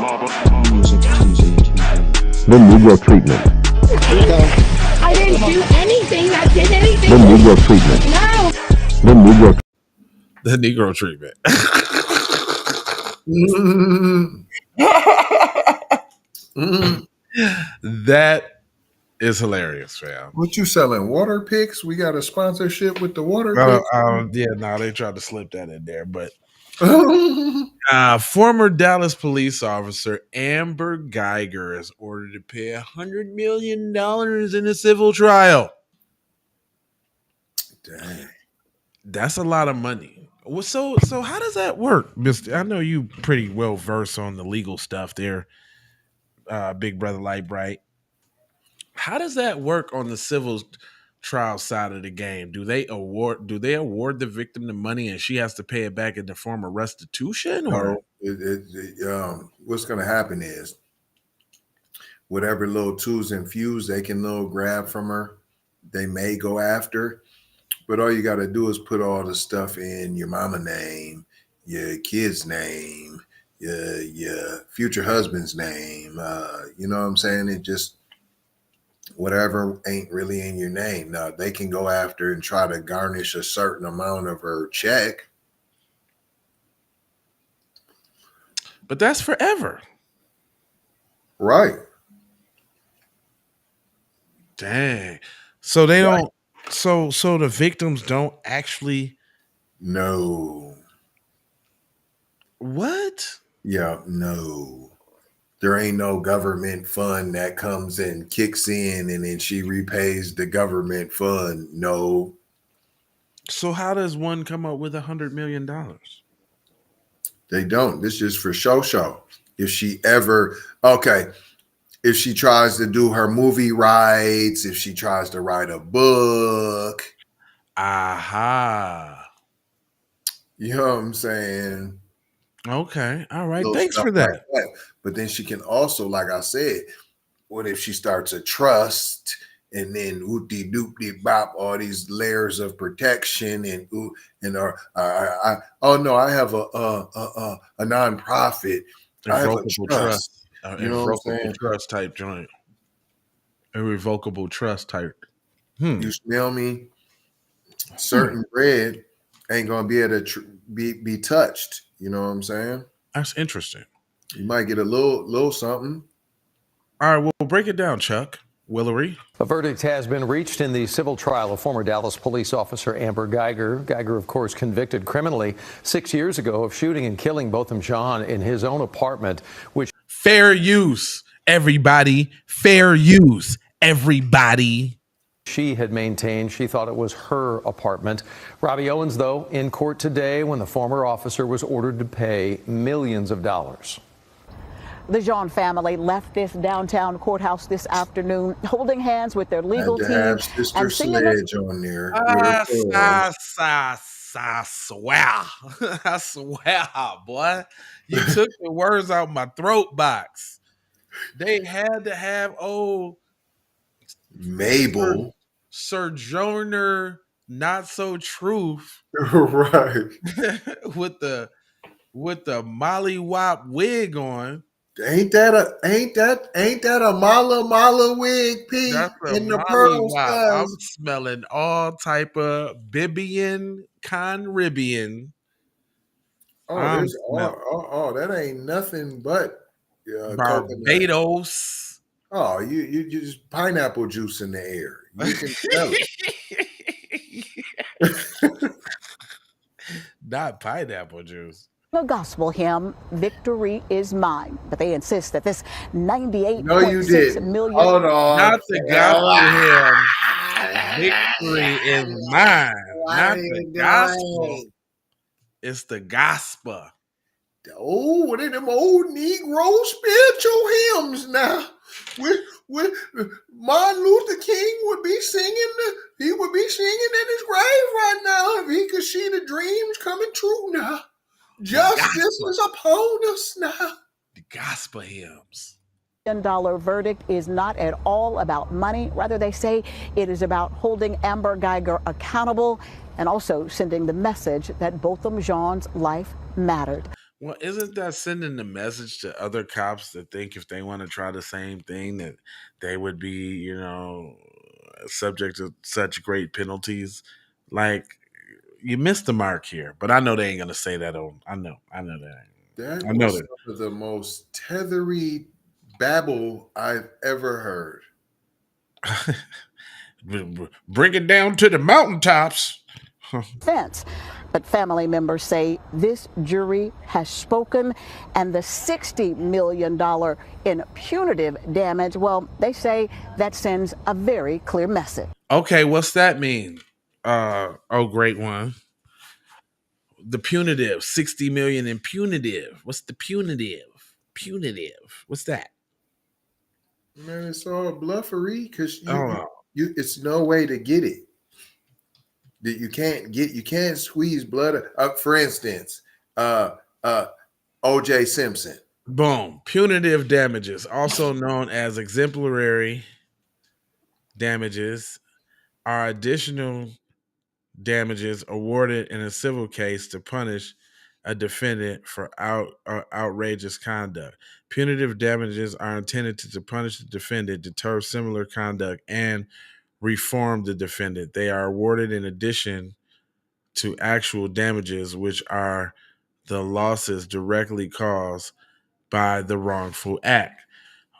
The Negro treatment. I didn't do anything. I did anything. The Negro treatment. No. The Negro. The Negro treatment. That is hilarious, fam. What you selling? Water picks? We got a sponsorship with the water picks. They tried to slip that in there, but former Dallas police officer Amber Guyger is ordered to pay $100 million in a civil trial. Dang. That's a lot of money. Well, so how does that work, Mister? I know you pretty well versed on the legal stuff there, Big Brother Light Bright. How does that work on the civil trial side of the game? Do they award the victim the money and she has to pay it back in the form of restitution? Or what's going to happen is whatever little twos and fews they can little grab from her, they may go after. But all you got to do is put all the stuff in your mama name, your kid's name, your future husband's name. You know what I'm saying? It just whatever ain't really in your name. Now they can go after and try to garnish a certain amount of her check. But that's forever. Right. Dang. So they don't. So the victims don't actually. No. What? Yeah. No. There ain't no government fund that comes and kicks in and then she repays the government fund. No. So how does one come up with $100 million? They don't. This is for show. If she tries to do her movie rights, if she tries to write a book. Aha. You know what I'm saying? Okay. All right. Thanks for that. Like that. But then she can also, like I said, what if she starts a trust and then whoop-de-doop-de-bop, all these layers of protection I have a nonprofit. Irrevocable trust. You know what I'm saying? Trust type joint. Irrevocable trust type. You smell me? Certain bread ain't gonna be able to be touched. You know what I'm saying? That's interesting. You might get a little something. All right, well, break it down, Chuck. Willery. A verdict has been reached in the civil trial of former Dallas police officer Amber Guyger. Guyger, of course, convicted criminally 6 years ago of shooting and killing Botham Jean in his own apartment, which... Fair use, everybody. Fair use, everybody. She had maintained she thought it was her apartment. Robbie Owens, though, in court today when the former officer was ordered to pay millions of dollars. The Jean family left this downtown courthouse this afternoon, holding hands with their legal team. Have Sister Sledge on there. I swear, boy. You took the words out my throat box. They had to have old Mabel Sojourner Not So Truth. Right. with the Molly Wop wig on. Ain't that a Mala wig, P? In the pearl style. I'm smelling all type of Bibian, Conribian. That ain't nothing but Barbados. Oh, you just pineapple juice in the air. You can smell it. Not pineapple juice. A gospel hymn, Victory Is Mine. But they insist that this 98.6 million... Hold on. Not the gospel hymn. Victory is mine. Not the gospel. It's the gospel. Oh, what are them old Negro spiritual hymns now? With Martin Luther King would be singing in his grave right now if he could see the dreams coming true now. Justice is upon us now. The gospel hymns. $1 million verdict is not at all about money. Rather, they say it is about holding Amber Guyger accountable and also sending the message that Botham Jean's life mattered. Well, isn't that sending the message to other cops that think if they want to try the same thing that they would be, subject to such great penalties? Like you missed the mark here, but I know they ain't gonna say that on. I know that. That I know was some of the most tethery babble I've ever heard. that. Bring it down to the mountaintops. Defense. But family members say this jury has spoken, and the $60 million in punitive damage, well, they say that sends a very clear message. Okay, what's that mean? Oh, great one. The punitive, 60 million in punitive. What's the punitive? Punitive. What's that? Man, it's all bluffery because Oh, it's no way to get it. That you can't squeeze blood up. For instance, O.J. Simpson. boom. Punitive damages, also known as exemplary damages, are additional damages awarded in a civil case to punish a defendant for outrageous conduct. Punitive damages are intended to punish the defendant, deter similar conduct, and reform the defendant. They are awarded in addition to actual damages, which are the losses directly caused by the wrongful act.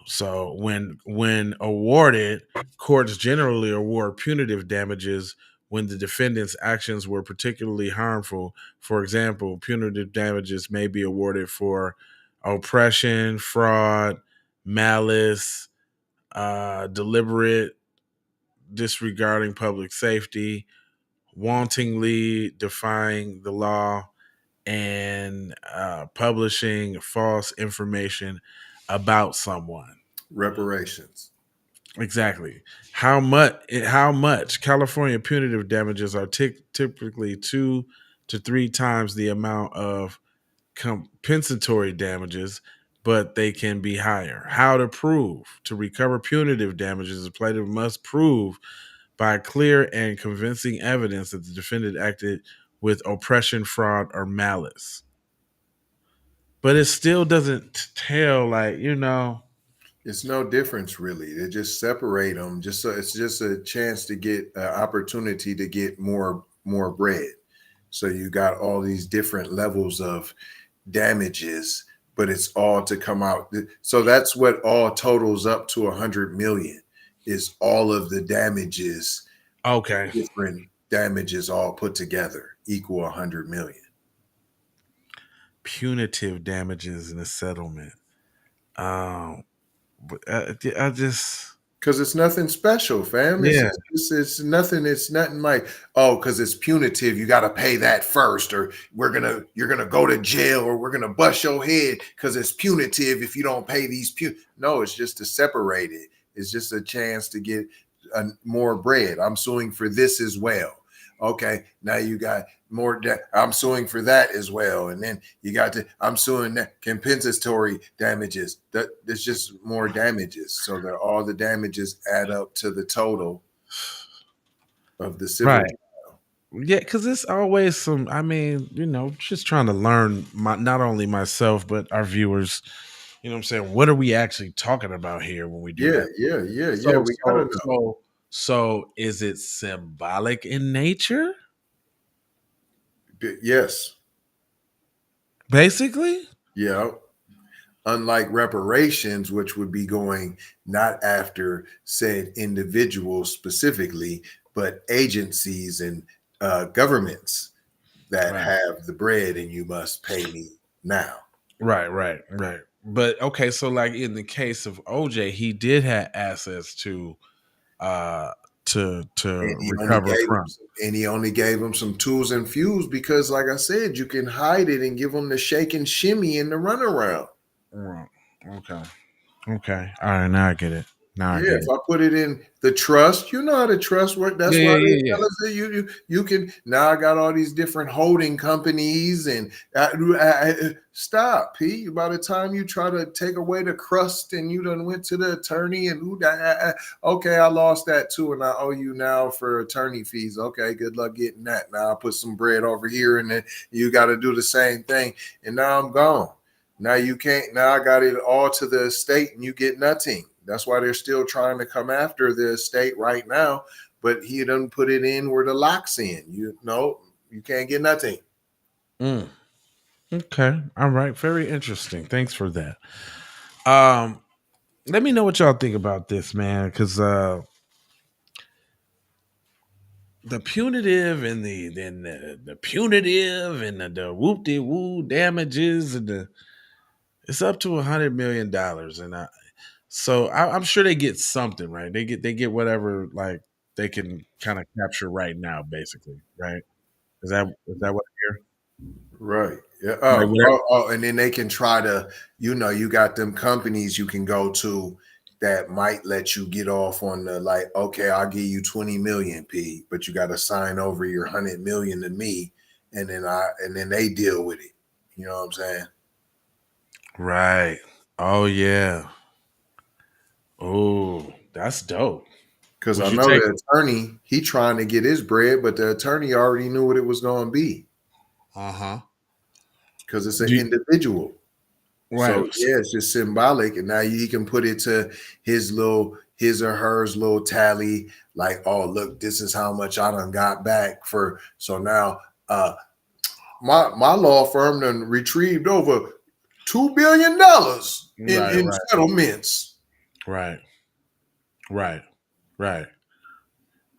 So when awarded, courts generally award punitive damages when the defendant's actions were particularly harmful. For example, punitive damages may be awarded for oppression, fraud, malice, deliberate disregarding public safety, wantonly defying the law, and publishing false information about someone. Reparations. Exactly. How much California punitive damages are typically 2 to 3 times the amount of compensatory damages, but they can be higher. How to prove to recover punitive damages? The plaintiff must prove by clear and convincing evidence that the defendant acted with oppression, fraud, or malice. But it still doesn't tell, It's no difference really. They just separate them. Just so it's just a chance to get an opportunity to get more bread. So you got all these different levels of damages, but it's all to come out. So that's what all totals up to 100 million is all of the damages, okay. different damages all put together equal 100 million. Punitive damages in a settlement. But I just Because it's nothing special, fam. Yeah. It's nothing. It's nothing like, oh, because it's punitive, you got to pay that first, or you're gonna go to jail, or we're gonna bust your head because it's punitive if you don't pay these No, it's just to separate it. It's just a chance to get more bread. I'm suing for this as well. Okay, now you got more. I'm suing for that as well, and then you got I'm suing that compensatory damages. There's just more damages, so that all the damages add up to the total of the civil right. trial. Yeah, because it's always some. I mean, just trying to learn not only myself but our viewers. You know what I'm saying? What are we actually talking about here when we do Yeah, that? yeah. We gotta know. So is it symbolic in nature? Yes. Basically? Yeah. Unlike reparations, which would be going not after said individuals specifically, but agencies and governments that have the bread and you must pay me now. Right. But okay, so like in the case of OJ, he did have assets to recover from. And he only gave him some tools and fuels because, like I said, you can hide it and give them the shake and shimmy and the runaround. Okay. All right, now I get it. Now I Yeah, get if it. I put it in the trust, you know how the trust work. That's Yeah, why yeah, they yeah, tell us that you can. Now I got all these different holding companies, and stop, P. By the time you try to take away the crust, and you done went to the attorney, and okay, I lost that too, and I owe you now for attorney fees. Okay, good luck getting that. Now I put some bread over here, and then you got to do the same thing, and now I'm gone. Now you can't. Now I got it all to the estate, and you get nothing. That's why they're still trying to come after the estate right now. But he doesn't put it in where the lock's in. You know, you can't get nothing. Mm. Okay. All right. Very interesting. Thanks for that. Um, Let me know what y'all think about this, man, because the punitive and the punitive and the whoop de woo damages and it's up to $100 million, and I'm sure they get something, right? They get whatever like they can kind of capture right now, basically, right? Is that what I hear? Right. Yeah. Like whatever. And then they can try to, you got them companies you can go to that might let you get off on the like, okay, I'll give you 20 million, P, but you got to sign over your 100 million to me, and then they deal with it. You know what I'm saying? Right. Oh yeah. Oh, that's dope. Because Would I you know take the it? attorney, he trying to get his bread, but the attorney already knew what it was going to be Uh-huh. because it's an Do individual. So right. yeah, it's just symbolic, and now he can put it to his or hers little tally, like, oh look, this is how much I done got back for. So now, my law firm done retrieved over $2 billion Right, in right, settlements. right, right, right,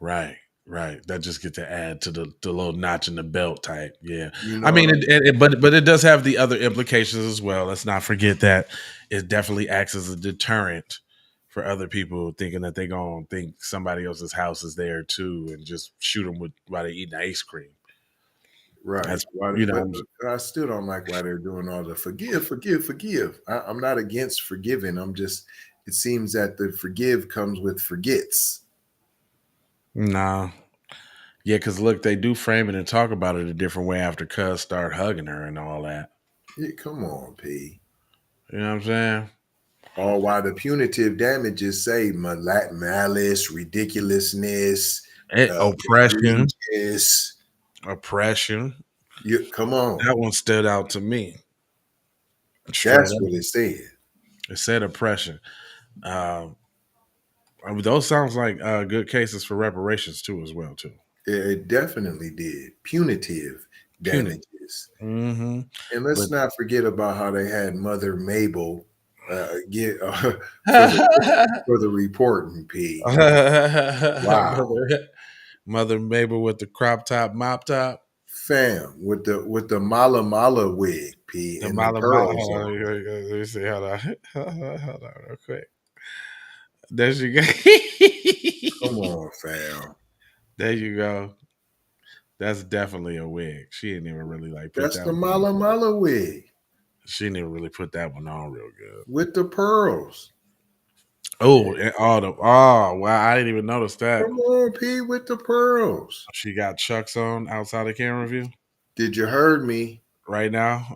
right, right. That just get to add to the little notch in the belt type. Yeah. You I know mean, what I'm but it does have the other implications as well. Let's not forget that it definitely acts as a deterrent for other people thinking that they're gonna think somebody else's house is there too and just shoot them while they're eating ice cream. right? That's Why, you but know. I still don't like why they're doing all the forgive. I'm not against forgiving. It seems that the forgive comes with forgets. Nah. Yeah, because look, they do frame it and talk about it a different way after Cuz start hugging her and all that. Yeah, come on, P. You know what I'm saying? Or why the punitive damages say malice, ridiculousness, Oppression, egregious. oppression. You come on. That one stood out to me. Straight That's up, what it said. it said oppression. Um, I mean, those sounds like good cases for reparations too, as well too. It definitely did. Punitive Punitive. damages. Mm-hmm. And let's But not forget about how they had Mother Mabel get for the reporting, P. Wow. Mother Mabel with the crop top, mop top. Fam, with the Mala Mala wig, P, The and the mala mala. pearls Hold on, on. let me see. Hold on. Hold on, real quick. There you go. Come on, fam. There you go. That's definitely a wig. She didn't even really like put That's that the one on. Mala Mala wig She didn't even really put that one on real good. with the pearls. Oh, and all the wow! I didn't even notice that. Come on, P, with the pearls. She got Chucks on outside the camera view Did you heard me? right now.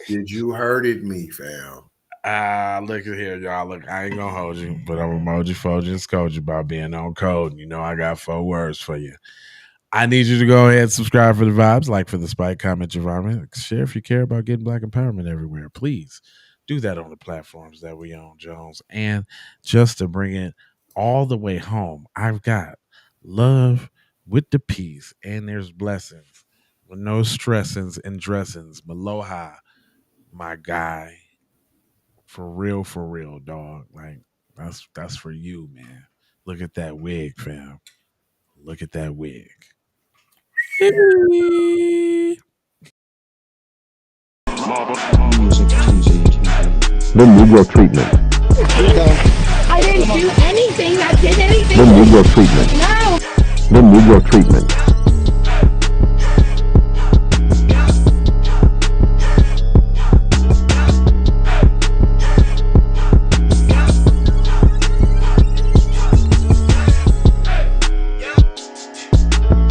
Did you hearded me, fam? Look at here, y'all. Look, I ain't gonna hold you, but I'm emoji, fold you, and scold you about being on code. And you know I got 4 words for you. I need you to go ahead and subscribe for the vibes, like for the spike, comment your environment, share if you care about getting Black empowerment everywhere. Please do that on the platforms that we own, Jones. And just to bring it all the way home, I've got love with the peace, and there's blessings with no stressings and dressings. Aloha, my guy. For real, dog. Like that's for you, man. Look at that wig, fam. Look at that wig. The Negro treatment. I didn't do anything that did anything. The Negro treatment. No. The Negro treatment.